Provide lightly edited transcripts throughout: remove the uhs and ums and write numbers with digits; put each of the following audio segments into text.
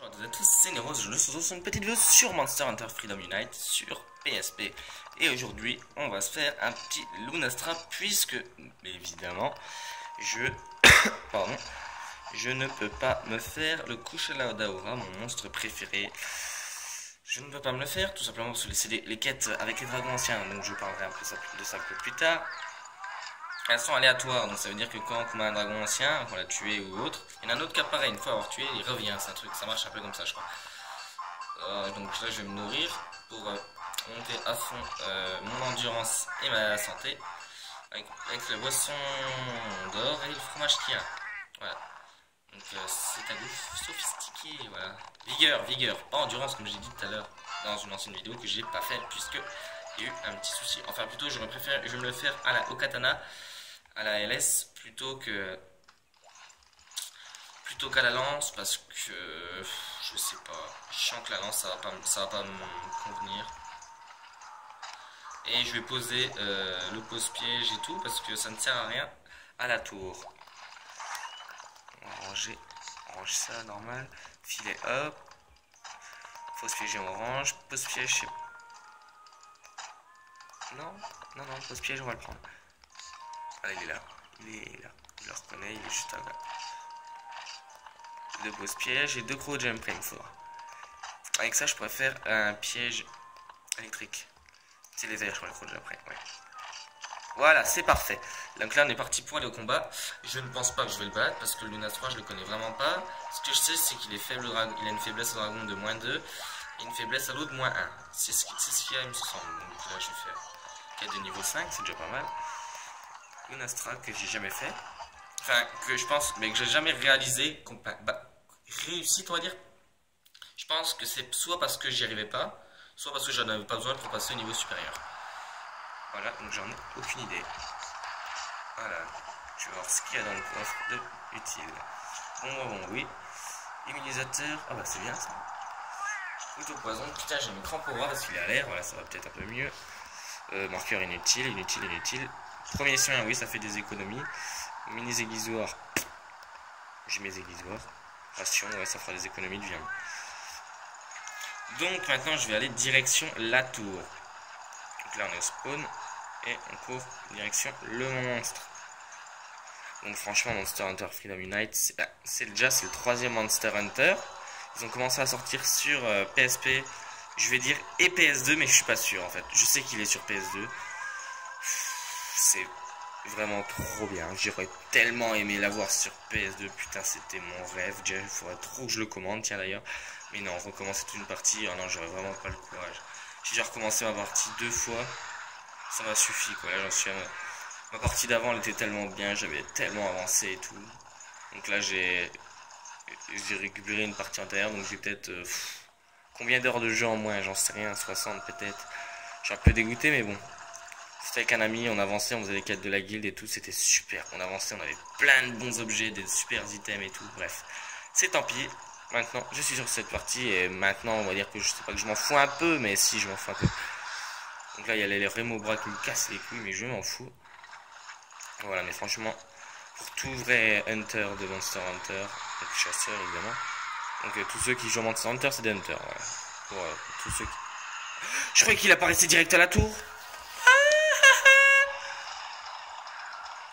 Bonjour à toutes et à tous, c'est Nero, je vous retrouve sur une petite vidéo sur Monster Hunter Freedom Unite sur PSP. Et aujourd'hui, on va se faire un petit Lunastra puisque, évidemment, je ne peux pas me faire le Kushala Daora, mon monstre préféré. Je ne peux pas me le faire, tout simplement parce que c'est les quêtes avec les dragons anciens, donc je parlerai un peu de ça un peu plus tard. Elles sont aléatoires, donc ça veut dire que quand on combat un dragon ancien, qu'on l'a tué ou autre, il y en a un autre qui apparaît, une fois avoir tué, il revient, c'est un truc, ça marche un peu comme ça je crois. Donc là je vais me nourrir pour monter à fond mon endurance et ma santé, avec la boisson d'or et le fromage qu'il y a. Voilà. Donc c'est un goût sophistiqué, voilà. Vigueur, pas endurance comme j'ai dit tout à l'heure dans une ancienne vidéo que j'ai pas faite puisque il y a eu un petit souci. Enfin plutôt je vais me le faire au katana, à la LS plutôt qu'à la lance parce que je sais pas, je sens que la lance ça va pas me convenir. Et je vais poser le pose-piège et tout parce que ça ne sert à rien à la tour. On va range ça normal, filet hop, pose-piège orange, pose-piège non, pose-piège on va le prendre. Ah, il est là, je le reconnais, il est juste là. Deux pose-pièges et deux gros jump il me faudra. Avec ça je pourrais faire un piège électrique. C'est les airs, je crois, le gros jump ouais. Voilà, c'est parfait. Donc là on est parti pour aller au combat. Je ne pense pas que je vais le battre parce que le Lunastra je le connais vraiment pas. Ce que je sais c'est qu'il est faible au dragon, il a une faiblesse au dragon de -2 et une faiblesse à l'autre de -1. C'est ce qu'il y a il me semble. Donc là je vais faire quête de niveau 5, c'est déjà pas mal. Lunastra que j'ai jamais fait. Enfin que je pense mais que j'ai jamais réalisé, réussi on va dire. Je pense que c'est soit parce que j'y arrivais pas, soit parce que j'en avais pas besoin pour passer au niveau supérieur. Voilà, donc j'en ai aucune idée. Voilà, je vais voir ce qu'il y a dans le coffre de utile. Bon, oui. Immunisateur, ah bah c'est bien ça. Couteau poison, putain j'ai mes crampes au bras parce qu'il est à l'air, voilà ça va peut-être un peu mieux. Marqueur inutile. Premier soin, oui ça fait des économies. Mini aiguisoir, j'ai mes aiguisoirs. Ration, ouais ça fera des économies de viande. Donc maintenant je vais aller direction la tour. Donc là on est au spawn et on court direction le monstre. Donc franchement Monster Hunter Freedom Unite c'est le 3e Monster Hunter. Ils ont commencé à sortir sur PSP, je vais dire et PS2 mais je suis pas sûr en fait. Je sais qu'il est sur PS2. C'est vraiment trop bien. J'aurais tellement aimé l'avoir sur PS2, putain c'était mon rêve. Il faudrait trop que je le commande tiens d'ailleurs. Mais non, recommencer toute une partie, oh non j'aurais vraiment pas le courage. J'ai déjà recommencé ma partie 2 fois, ça m'a suffi quoi. Là j'en suis à ma partie d'avant, elle était tellement bien, j'avais tellement avancé et tout. Donc là j'ai récupéré une partie antérieure, donc j'ai peut-être combien d'heures de jeu en moins, j'en sais rien, 60 peut-être. Je suis un peu dégoûté mais bon. C'était avec un ami, on avançait, on faisait les quêtes de la guilde et tout, c'était super. On avançait, on avait plein de bons objets, des super items et tout, bref. C'est tant pis. Maintenant, je suis sur cette partie et maintenant, on va dire que je sais pas que je m'en fous un peu, mais si, je m'en fous un peu. Donc là, il y a les Remobra qui me cassent les couilles, mais je m'en fous. Voilà, mais franchement, pour tout vrai Hunter de Monster Hunter, et chasseur évidemment. Donc tous ceux qui jouent Monster Hunter, c'est des Hunters. Voilà. Pour tous ceux qui... Je croyais qu'il apparaissait direct à la tour.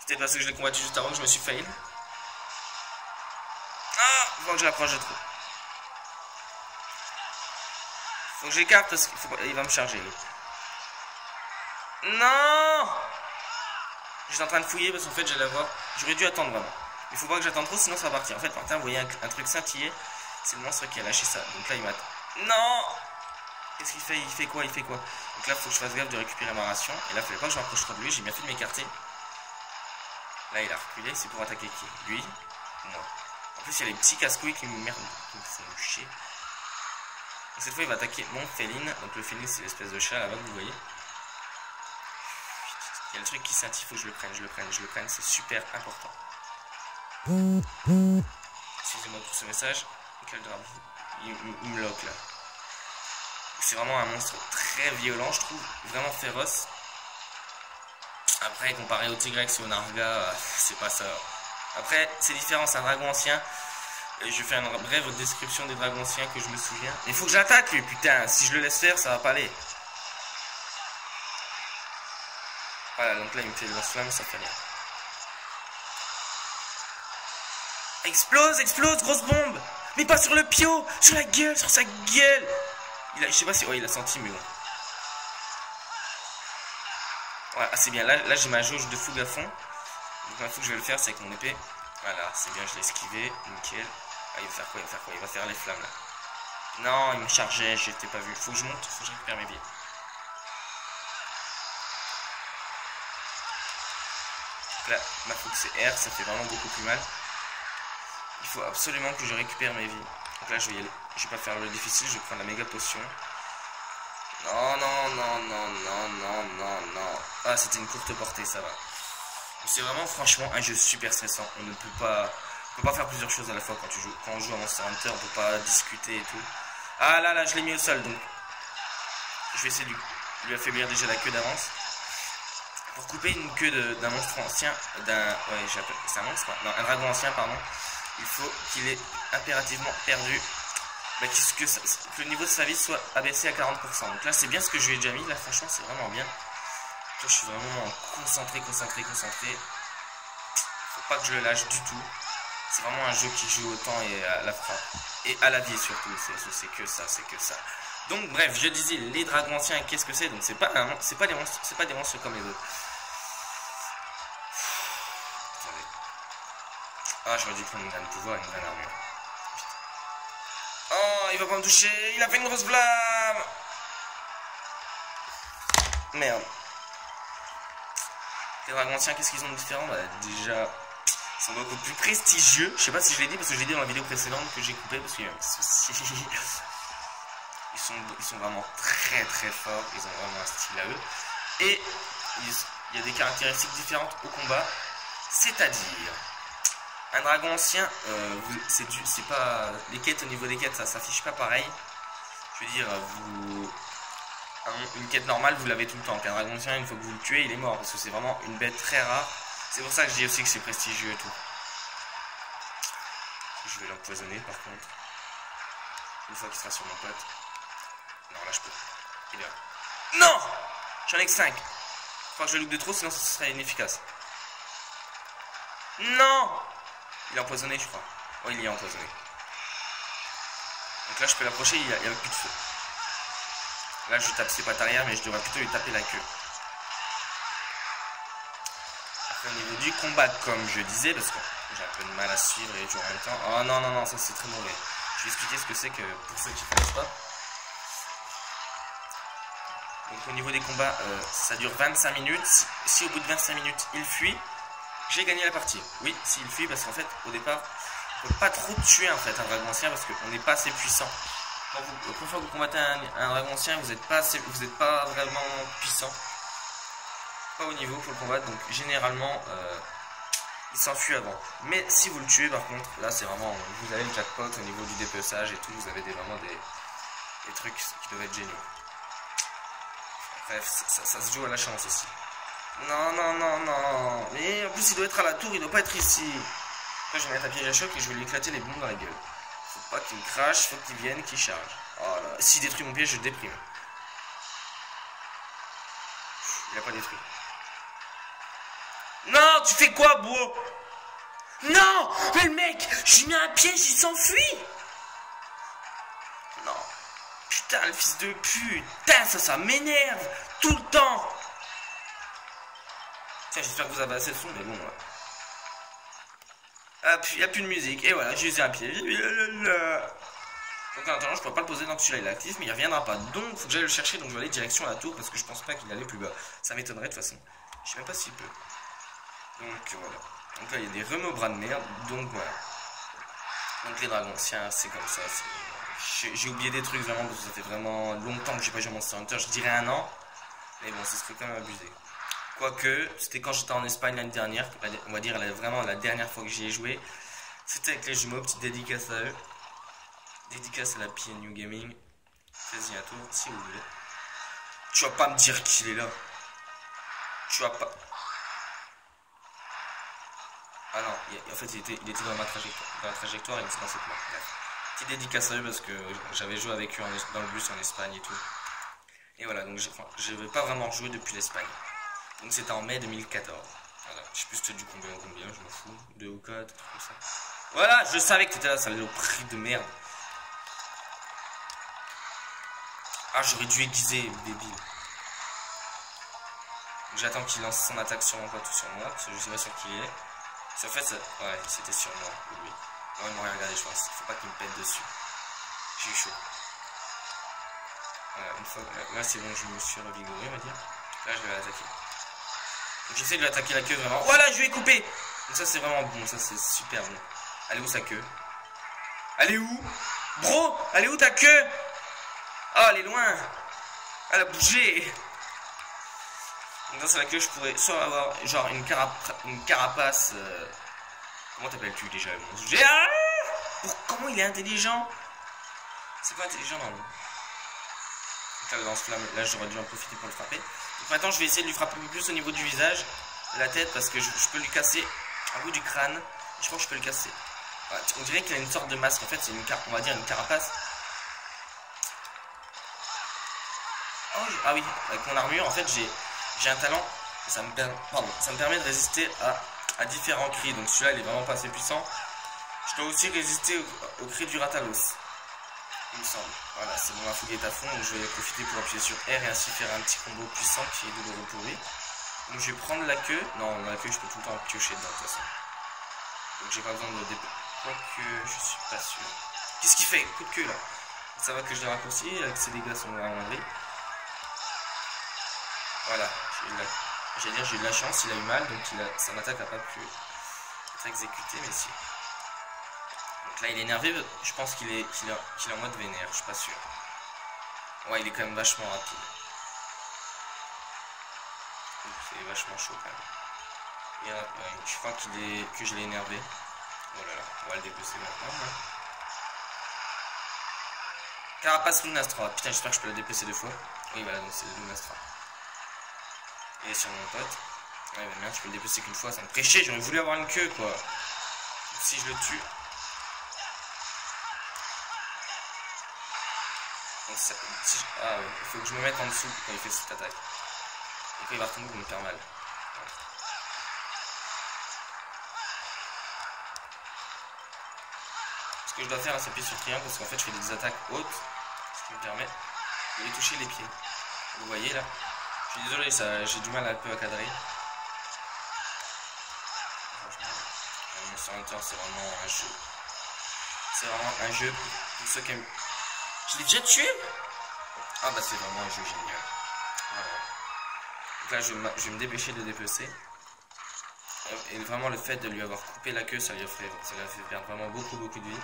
C'était parce que je l'ai combattu juste avant que je me suis fail. Ah, faut que je l'approche de trop. Faut que j'écarte parce qu'il va me charger. Non! J'étais en train de fouiller parce qu'en fait j'allais voir. J'aurais dû attendre vraiment. Il faut pas que j'attende trop sinon ça va partir. En fait, Martin, vous voyez un truc scintiller. C'est le monstre qui a lâché ça. Donc là il m'attend. Non! Qu'est-ce qu'il fait? Il fait quoi? Donc là faut que je fasse gaffe de récupérer ma ration. Et là il fallait pas que je m'approche trop de lui. J'ai bien fait de m'écarter. Là il a reculé. C'est pour attaquer qui? Lui? Moi. En plus, il y a les petits casse-couilles qui me merdent, qui me font chier. Donc, cette fois, il va attaquer mon féline. Donc, le féline, c'est l'espèce de chat là-bas que vous voyez. Il y a le truc qui scintille, il faut que je le prenne, c'est super important. Excusez-moi pour ce message. Quel drame. Il me lock là. C'est vraiment un monstre très violent, je trouve. Vraiment féroce. Après, comparé au Tigrex ou au Narga, c'est pas ça. Après, c'est différent, c'est un dragon ancien. Et je fais une brève description des dragons anciens que je me souviens. Il faut que j'attaque lui, putain. Si je le laisse faire, ça va pas aller. Voilà, donc là il me fait le lance-flamme, ça fait rien. Explose, explose, grosse bombe. Mais pas sur le pio, sur la gueule, sur sa gueule. Je sais pas si... Ouais, il a senti, mais bon. Voilà, c'est bien. Là j'ai ma jauge de fougue à fond. Donc la fougue, je vais le faire, c'est avec mon épée. Voilà, c'est bien, je l'ai esquivé. Nickel. Ah, il va faire quoi? Il va faire quoi? Il va faire les flammes, là. Non, il me chargeait, je t'ai pas vu. Faut que je monte, faut que je récupère mes billes. Donc là, ma fougue, c'est R, ça fait vraiment beaucoup plus mal. Il faut absolument que je récupère mes vies. Donc là, je vais y aller. Je vais pas faire le difficile, je vais prendre la méga potion. Non, non, non, non, non, non, non, non. Ah, c'était une courte portée, ça va. C'est vraiment, franchement, un jeu super stressant. On ne peut pas faire plusieurs choses à la fois quand tu joues. Quand on joue à Monster Hunter, on peut pas discuter et tout. Ah là, je l'ai mis au sol, donc je vais essayer de lui affaiblir déjà la queue d'avance. Pour couper une queue d'un monstre ancien, ouais, c'est un monstre, non, un dragon ancien, pardon. Il faut qu'il ait impérativement perdu, bah, que le niveau de sa vie soit abaissé à 40%. Donc là, c'est bien ce que je lui ai déjà mis. Là, franchement, c'est vraiment bien. Là, je suis vraiment concentré. Faut pas que je le lâche du tout. C'est vraiment un jeu qui joue au temps et à la frappe. Et à la vie surtout. C'est que ça, c'est que ça. Donc bref, je disais, les dragons anciens, qu'est-ce que c'est? Donc c'est pas des monstres comme les autres. Attendez. Ah, j'aurais dû prendre une grande pouvoir, une grande armure. Putain. Oh, il va pas me toucher, il a fait une grosse flamme. Merde. Les dragons anciens, qu'est-ce qu'ils ont de différent? Bah, déjà, ils sont beaucoup plus prestigieux. Je sais pas si je l'ai dit parce que je l'ai dit dans la vidéo précédente que j'ai coupé parce qu'il y a un petit souci. Ils sont vraiment très forts. Ils ont vraiment un style à eux. Et il y a des caractéristiques différentes au combat. C'est-à-dire, un dragon ancien, c'est pas les quêtes au niveau des quêtes, ça s'affiche pas pareil. Je veux dire, une quête normale, vous l'avez tout le temps. Qu'un dragon ancien, une fois que vous le tuez, il est mort parce que c'est vraiment une bête très rare. C'est pour ça que je dis aussi que c'est prestigieux et tout. Je vais l'empoisonner par contre. Une fois qu'il sera sur mon pote. Non, là je peux. Il est là. Non! J'en ai que 5. Faut que je loupe de trop, sinon ce serait inefficace. Non! Il est empoisonné, je crois. Oh, il est empoisonné. Donc là, je peux l'approcher, il n'y a plus de feu. Là, je tape ses pattes arrière, mais je devrais plutôt lui taper la queue. Après, au niveau du combat, comme je disais, parce que j'ai un peu de mal à suivre et jouer en même temps. Oh non, non, non, ça c'est très mauvais. Je vais expliquer ce que c'est que pour ceux qui ne connaissent pas. Donc au niveau des combats, ça dure 25 minutes. Si au bout de 25 minutes, il fuit, j'ai gagné la partie. Oui, s'il fuit, parce qu'en fait, au départ, on ne peut pas trop tuer en fait un dragon ancien parce qu'on n'est pas assez puissant. La première fois que vous combattez un dragon ancien, vous n'êtes pas vraiment puissant. Pas au niveau pour le combattre, donc généralement, il s'enfuit avant. Mais si vous le tuez, par contre, là c'est vraiment, vous avez le jackpot au niveau du dépeçage et tout, vous avez vraiment des trucs qui doivent être géniaux. Bref, ça se joue à la chance aussi. Non, non, non, non. Mais en plus, il doit être à la tour, il doit pas être ici. Après, je vais mettre un piège à choc et je vais lui éclater les bombes dans la gueule. Faut pas qu'il me crache, faut qu'il vienne, qu'il charge. Oh là, s'il détruit mon piège, je le déprime. Il a pas détruit. Non, tu fais quoi, Beau? Non, mais le mec, je lui mets un piège, il s'enfuit. Non. Putain, le fils de pute. Putain, ça m'énerve. Tout le temps. Tiens, j'espère que vous avez assez de son, mais bon, ouais. Ah, puis il n'y a plus de musique. Et voilà, j'ai usé un piège. Donc en attendant, je peux pas le poser dans que celui-là il est actif, mais il reviendra pas. Donc, il faut que j'aille le chercher. Donc, je vais aller direction à la tour parce que je pense pas qu'il allait plus bas. Ça m'étonnerait de toute façon. Je sais même pas s'il peut. Donc, voilà. Donc là, il y a des remous bras de merde. Donc, voilà. Donc, les dragons anciens, c'est comme ça. J'ai oublié des trucs vraiment parce que ça fait vraiment longtemps que j'ai pas joué à Monster Hunter. Je dirais 1 an. Mais bon, ça serait quand même abusé. Quoique, c'était quand j'étais en Espagne l'année dernière, on va dire vraiment la dernière fois que j'y ai joué. C'était avec les jumeaux, petite dédicace à eux. Dédicace à la PNU Gaming. Faites-y un tour, si vous voulez. Tu vas pas me dire qu'il est là. Tu vas pas... Ah non, en fait il était dans la trajectoire, il était dans cette map. Bref. Petite dédicace à eux parce que j'avais joué avec eux dans le bus en Espagne et tout. Et voilà, donc je n'avais pas vraiment joué depuis l'Espagne. Donc c'était en mai 2014. Voilà, je sais plus c'était du combien, je m'en fous. 2 ou 4, truc comme ça. Voilà, je savais que t'étais là, ça allait au prix de merde. Ah, j'aurais dû aiguiser, débile. J'attends qu'il lance son attaque sur mon pote ou sur moi, parce que je sais pas sur qui il est. En fait, ouais, c'était sur moi, lui. Non, il m'aurait regardé, je pense. Faut pas qu'il me pète dessus. J'ai eu chaud. Voilà, une fois, là c'est bon, je me suis revigoré, on va dire. Là, je vais l'attaquer. J'essaie de lui attaquer la queue vraiment. Voilà, je lui ai coupé. Donc ça, c'est vraiment bon, ça, c'est super bon. Elle est où sa queue? Elle est où? Bro, elle est où ta queue? Oh, elle est loin. Elle a bougé. Donc dans la queue, je pourrais soit avoir genre une carapace. Comment t'appelles-tu déjà le monstre? Comment il est intelligent? C'est pas intelligent non. Là, j'aurais dû en profiter pour le frapper. Donc maintenant, je vais essayer de lui frapper un peu plus au niveau du visage, de la tête, parce que je peux lui casser un bout du crâne. Je pense que je peux le casser. Ouais, on dirait qu'il a une sorte de masque. En fait, c'est on va dire une carapace. Oh, ah oui, avec mon armure, en fait, j'ai un talent. Ça me permet de résister à différents cris. Donc celui-là, il est vraiment pas assez puissant. Je dois aussi résister au cri du Ratalos. Il me semble. Voilà, c'est bon, ma fouille est à fond, donc je vais profiter pour appuyer sur R et ainsi faire un petit combo puissant qui est douloureux pour lui. Donc je vais prendre la queue. Non, la queue, je peux tout le temps piocher dedans de toute façon. Donc j'ai pas besoin de dépôt. Quoique, je suis pas sûr. Qu'est-ce qu'il fait? Coup de queue là. Ça va que je l'ai raccourci, avec ses dégâts sont vraiment gris. Voilà, j'ai eu de la chance, il a eu mal, donc son attaque n'a pas pu être exécutée, mais si. Donc là il est énervé, je pense qu'il est en mode vénère, je suis pas sûr. Ouais, il est quand même vachement rapide. C'est vachement chaud quand même. Et ouais, je crois que je l'ai énervé. Oh là là, on va le dépecer maintenant. Hein. Carapace Lunastra, putain j'espère que je peux la dépecer 2 fois. Oui voilà, donc c'est Lunastra. Et sur mon pote. Ouais, bah merde, je peux le dépecer qu'une fois, ça me ferait chier, j'aurais voulu avoir une queue quoi. Si je le tue. Donc, ah ouais, il faut que je me mette en dessous quand il fait cette attaque. Et quand il va retomber, il me faire mal. Ouais. Ce que je dois faire, c'est appuyer sur triangle parce qu'en fait, je fais des attaques hautes, ce qui me permet de les toucher les pieds. Vous voyez là? Je suis désolé, j'ai du mal un peu à cadrer. Monster Hunter, c'est vraiment un jeu. C'est vraiment un jeu pour ceux qui aiment. Je l'ai déjà tué? Ah bah c'est vraiment un jeu génial. Voilà. Donc là, je vais me dépêcher de dépecer. Et vraiment, le fait de lui avoir coupé la queue, ça lui a fait perdre vraiment beaucoup de vie.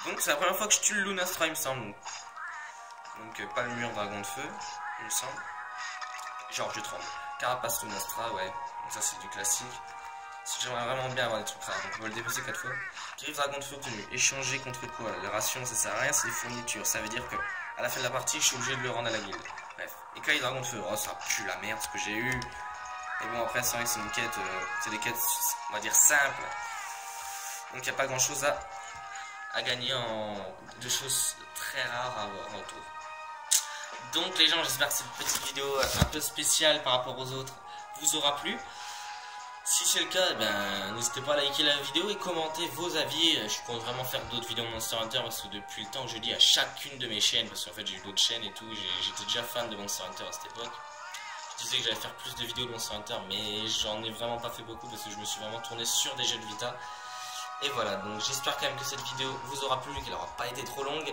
Donc c'est la première fois que je tue le Lunastra, il me semble. Donc pas le mur dragon de feu, il me semble. Genre je tremble. Carapace Lunastra, ouais. Donc ça c'est du classique. J'aimerais vraiment bien avoir des trucs rares, donc on va le dépecer 4 fois. Griffe dragon de feu obtenu. Échanger contre quoi? Les rations, ça sert à rien, c'est des fournitures. Ça veut dire que à la fin de la partie, je suis obligé de le rendre à la guilde. Bref. Écaille dragon de feu. Oh, ça pue la merde ce que j'ai eu. Et bon, après, c'est vrai que c'est une quête, c'est des quêtes, on va dire, simples. Donc il n'y a pas grand chose à gagner de choses très rares à avoir en retour. Donc les gens, j'espère que cette petite vidéo un peu spéciale par rapport aux autres vous aura plu. Si c'est le cas, ben, n'hésitez pas à liker la vidéo et commenter vos avis. Je compte vraiment faire d'autres vidéos Monster Hunter parce que depuis le temps que je dis à chacune de mes chaînes, parce qu'en fait j'ai eu d'autres chaînes et tout, j'étais déjà fan de Monster Hunter à cette époque. Je disais que j'allais faire plus de vidéos de Monster Hunter, mais j'en ai vraiment pas fait beaucoup parce que je me suis vraiment tourné sur des jeux de Vita. Et voilà, donc j'espère quand même que cette vidéo vous aura plu, qu'elle n'aura pas été trop longue.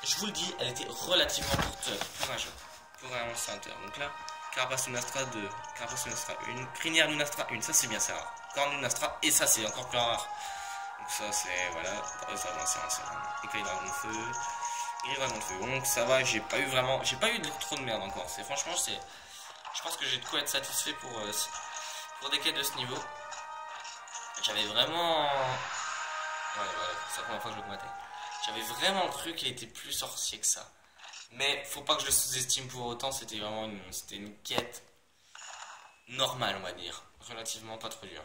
Je vous le dis, elle était relativement courte pour un jeu, pour un Monster Hunter. Donc là, Carapace Lunastra 2, Carapace Lunastra 1, Crinière Lunastra 1, ça c'est bien, c'est rare. Corne Lunastra, et ça c'est encore plus rare. Donc ça c'est, voilà, ça va, c'est rare. Écaille dragon de feu, et dragon de feu. Donc ça va, j'ai pas eu trop de merde encore. Franchement, je pense que j'ai de quoi être satisfait pour des quêtes de ce niveau. J'avais vraiment... Ouais, c'est la première fois que je le combattais. J'avais vraiment cru qu'il était plus sorcier que ça. Mais faut pas que je le sous-estime pour autant, c'était vraiment une quête normale, on va dire. Relativement pas trop dure.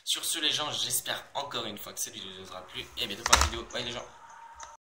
Sur ce les gens, j'espère encore une fois que cette vidéo vous aura plu. Et à bientôt pour la vidéo. Bye les gens.